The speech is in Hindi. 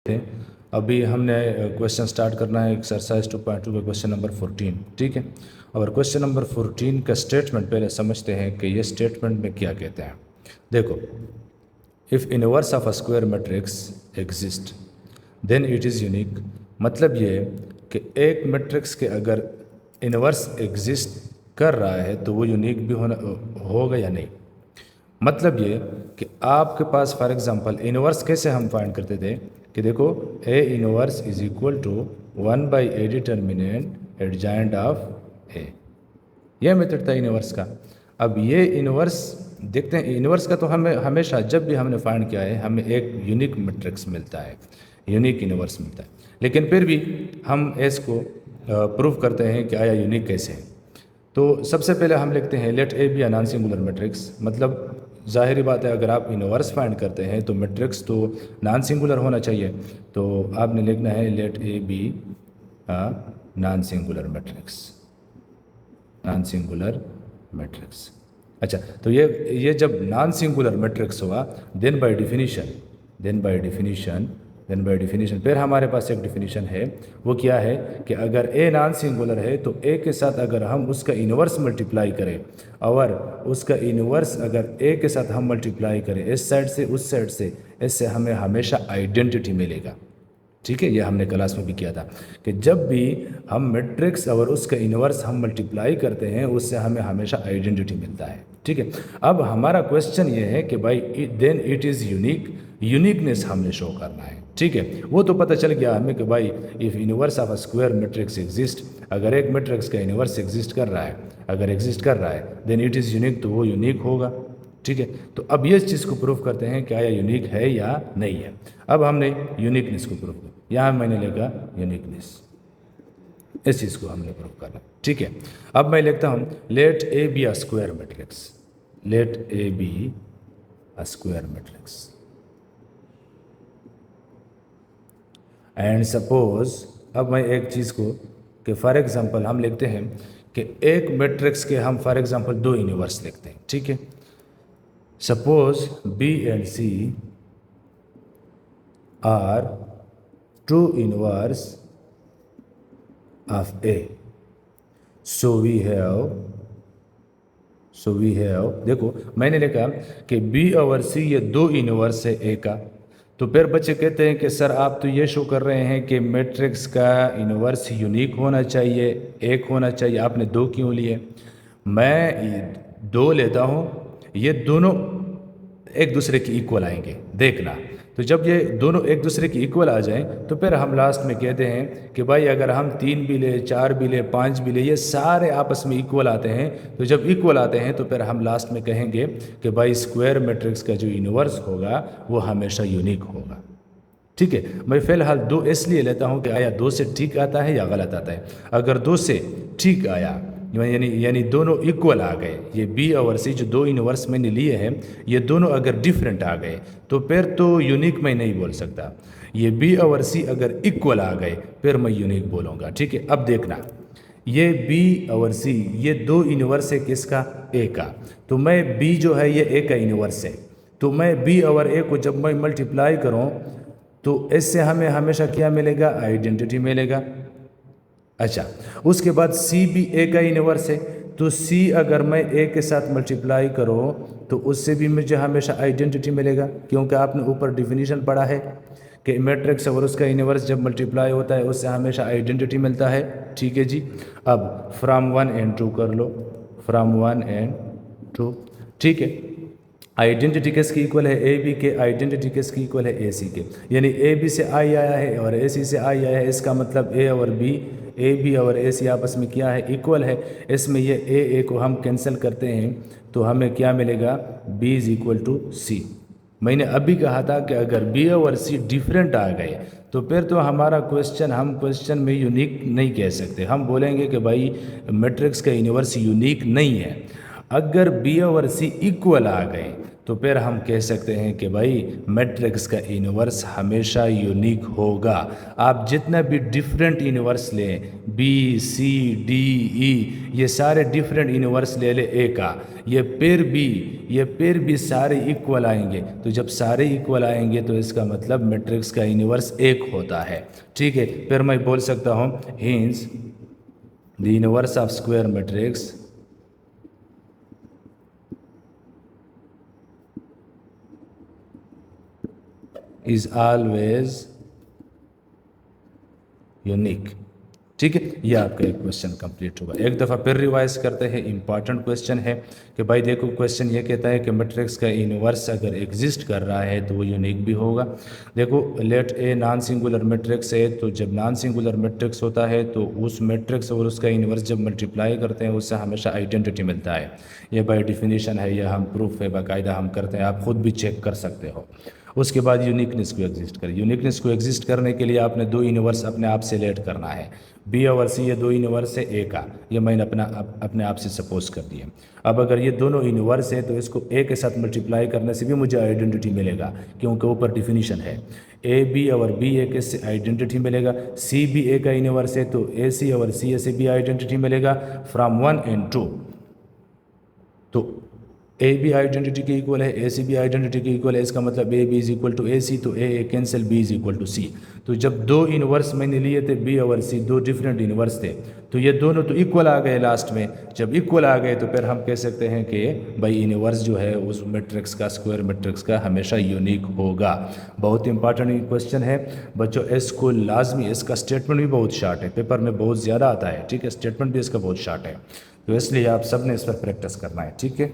थे। अभी हमने क्वेश्चन स्टार्ट करना है एक्सरसाइज 2.2 का क्वेश्चन नंबर 14। ठीक है, और क्वेश्चन नंबर 14 का स्टेटमेंट पहले समझते हैं कि ये स्टेटमेंट में क्या कहते हैं। देखो, if inverse of a square matrix exist then it is unique. मतलब ये कि एक मैट्रिक्स के अगर इनवर्स एग्जिस्ट कर रहा है तो वो यूनिक भी होगा या नहीं। मतलब ये कि आपके पास फॉर एग्जांपल इनवर्स कैसे हम फाइंड करते थे कि देखो A inverse is equal to 1/a determinant adjoint of A. यह मेथड था इनवर्स का। अब ये इनवर्स देखते हैं, इनवर्स का तो हमें हमेशा जब भी हमने फाइंड किया है हमें एक यूनिक मैट्रिक्स मिलता है, यूनिक इनवर्स मिलता है। लेकिन फिर भी हम इसको प्रूव करते हैं कि आया यूनिक कैसे है। तो सबसे पहले हम लिखते हैं let A be a non singular matrix. मतलब ज़ाहिरी बात है, अगर आप इनवर्स फाइंड करते हैं तो मैट्रिक्स तो नॉन सिंगुलर होना चाहिए। तो आपने लिखना है let A be a non singular matrix, non singular matrix. अच्छा, तो ये जब नॉन सिंगुलर मैट्रिक्स हुआ देन बाय डेफिनेशन फिर हमारे पास एक डेफिनेशन है। वो क्या है कि अगर ए नॉन सिंगुलर है तो ए के साथ अगर हम उसका इन्वर्स मल्टीप्लाई करें और उसका इन्वर्स अगर ए के साथ हम मल्टीप्लाई करें इस साइड से उस साइड से, इससे हमें हमेशा आइडेंटिटी मिलेगा। ठीक है, ये हमने क्लास में भी किया था कि जब भी हम मैट्रिक्स और उसका इन्वर्स हम मल्टीप्लाई करते हैं उससे हमें हमेशा आइडेंटिटी मिलता है। ठीक है, अब हमारा क्वेश्चन ये है कि भाई then it is unique, uniqueness हमने शो करना है। ठीक है, वो तो पता चल गया हमें कि भाई if inverse of a square matrix exist, अगर एक मैट्रिक्स का इन्वर्स एग्जिस्ट कर रहा है, अगर एग्जिस्ट कर रहा है देन इट इज़ यूनिक, तो वो यूनिक होगा। ठीक है, तो अब ये चीज़ को प्रूव करते हैं कि आया यूनिक है या नहीं है। अब हमने यूनिकनेस को प्रूव किया, यहाँ मैंने लिखा यूनिकनेस, इस चीज़ को हमने प्रूव करना। ठीक है, अब मैं लिखता हूँ let A be a square matrix, let A be a square matrix and suppose. अब मैं एक चीज़ को कि फॉर एग्जांपल हम लिखते हैं कि एक मैट्रिक्स के हम फॉर एग्जांपल दो यूनिवर्स लिखते हैं। ठीक है, suppose B and C are true inverse of A. So we have देखो मैंने लिखा कि बी और सी ये दो इनवर्स है ए का। तो फिर बच्चे कहते हैं कि सर आप तो ये शो कर रहे हैं कि मैट्रिक्स का इनवर्स यूनिक होना चाहिए, एक होना चाहिए, आपने दो क्यों लिए? मैं दो लेता हूँ, ये दोनों एक दूसरे के इक्वल आएंगे, देखना। तो जब ये दोनों एक दूसरे के इक्वल आ जाएं तो फिर हम लास्ट में कहते हैं कि भाई अगर हम 3 भी ले, 4 भी ले, 5 भी ले, ये सारे आपस में इक्वल आते हैं। तो जब इक्वल आते हैं तो फिर हम लास्ट में कहेंगे कि भाई स्क्वायर मैट्रिक्स का जो यूनिवर्स होगा वो हमेशा यूनिक होगा। ठीक है, मैं फ़िलहाल दो इसलिए लेता हूँ कि आया दो से ठीक आता है या गलत आता है। अगर दो से ठीक आया यानी दोनों इक्वल आ गए, ये बी और सी जो दो इनवर्स मैंने लिए हैं ये दोनों अगर डिफरेंट आ गए तो फिर तो यूनिक मैं नहीं बोल सकता। ये बी और सी अगर इक्वल आ गए फिर मैं यूनिक बोलूँगा। ठीक है, अब देखना, ये बी और सी ये दो इनवर्स है किसका? ए का। तो मैं बी जो है ये ए का इनवर्स है, तो मैं बी और ए को जब मैं मल्टीप्लाई करूँ तो इससे हमें हमेशा क्या मिलेगा? आइडेंटिटी मिलेगा। अच्छा, उसके बाद सी भी ए का इनवर्स है, तो सी अगर मैं ए के साथ मल्टीप्लाई करूँ तो उससे भी मुझे हमेशा आइडेंटिटी मिलेगा, क्योंकि आपने ऊपर डिफिनीशन पढ़ा है कि मैट्रिक्स और उसका इनवर्स जब मल्टीप्लाई होता है उससे हमेशा आइडेंटिटी मिलता है। ठीक है जी, अब फ्रॉम 1 and 2 कर लो, फ्रॉम 1 and 2। ठीक है, आइडेंटिटी किसकी इक्वल है? ए बी के। आइडेंटिटी किसकी इक्वल है? ए सी के। यानी ए बी से आई आया है और ए सी से आई आया है, इसका मतलब ए और बी, ए बी और ए सी आपस में क्या है? इक्वल है। इसमें ये ए को हम कैंसिल करते हैं तो हमें क्या मिलेगा? बी इज इक्वल टू सी। मैंने अभी कहा था कि अगर बी और सी डिफरेंट आ गए तो फिर तो हमारा क्वेश्चन हम क्वेश्चन में यूनिक नहीं कह सकते, हम बोलेंगे कि भाई मैट्रिक्स का यूनिवर्स यूनिक नहीं है। अगर बी और सी इक्वल आ गए तो फिर हम कह सकते हैं कि भाई मैट्रिक्स का इन्वर्स हमेशा यूनिक होगा। आप जितना भी डिफरेंट इन्वर्स लें, बी सी डी ई, ये सारे डिफरेंट यूनिवर्स ले ले ए का, ये फिर भी सारे इक्वल आएंगे। तो जब सारे इक्वल आएंगे तो इसका मतलब मैट्रिक्स का यूनिवर्स एक होता है। ठीक है, फिर मैं बोल सकता हूँ hints the universe of square matrix is always unique. ठीक है, ये आपका एक क्वेश्चन कंप्लीट होगा। एक दफ़ा फिर रिवाइज करते हैं, इंपॉर्टेंट क्वेश्चन है कि भाई देखो क्वेश्चन ये कहता है कि मैट्रिक्स का यूनिवर्स अगर एग्जिस्ट कर रहा है तो वो यूनिक भी होगा। देखो let A non singular matrix है, तो जब नॉन सिंगुलर मैट्रिक्स होता है तो उस मैट्रिक्स और उसका यूनिवर्स जब मल्टीप्लाई करते हैं उससे हमेशा आइडेंटिटी मिलता है। ये बाय डिफिनीशन है, यह हम प्रूफ है बाकायदा हम करते हैं, आप खुद भी चेक कर सकते हो। उसके बाद यूनिकनेस को एग्जिस्ट करें। यूनिकनेस को एग्जिस्ट करने के लिए आपने दो यूनिवर्स अपने आप से लेट करना है, बी और सी, ये दो यूनिवर्स है ए का, ये मैंने अपने आप से सपोज कर दिया। अब अगर ये दोनों यूनिवर्स है तो इसको ए के साथ मल्टीप्लाई करने से भी मुझे आइडेंटिटी मिलेगा, क्योंकि ऊपर डिफिनीशन है ए बी और बी ए के से आइडेंटिटी मिलेगा। सी भी ए का यूनिवर्स है तो ए सी और सी ए से भी आइडेंटिटी मिलेगा फ्रॉम 1 and 2। तो ए बी आइडेंटिटी के इक्वल है, ए सी भी आइडेंटिटी के इक्वल है, इसका मतलब A B is equal to A C, तो A cancel, B is equal to C. तो जब दो इन्वर्स मैंने लिए थे बी और सी, दो डिफरेंट इन्वर्स थे, तो ये दोनों तो इक्वल आ गए लास्ट में। जब इक्वल आ गए तो फिर हम कह सकते हैं कि भाई इन्वर्स जो है उस मैट्रिक्स का, स्क्वायर मैट्रिक्स का हमेशा यूनिक होगा। बहुत इंपॉर्टेंट क्वेश्चन है बच्चों, इसको लाजमी, इसका स्टेटमेंट भी बहुत शार्ट है, पेपर में बहुत ज़्यादा आता है। ठीक है, स्टेटमेंट भी इसका बहुत शार्ट है, तो इसलिए आप सब ने इस पर प्रैक्टिस करना है। ठीक है।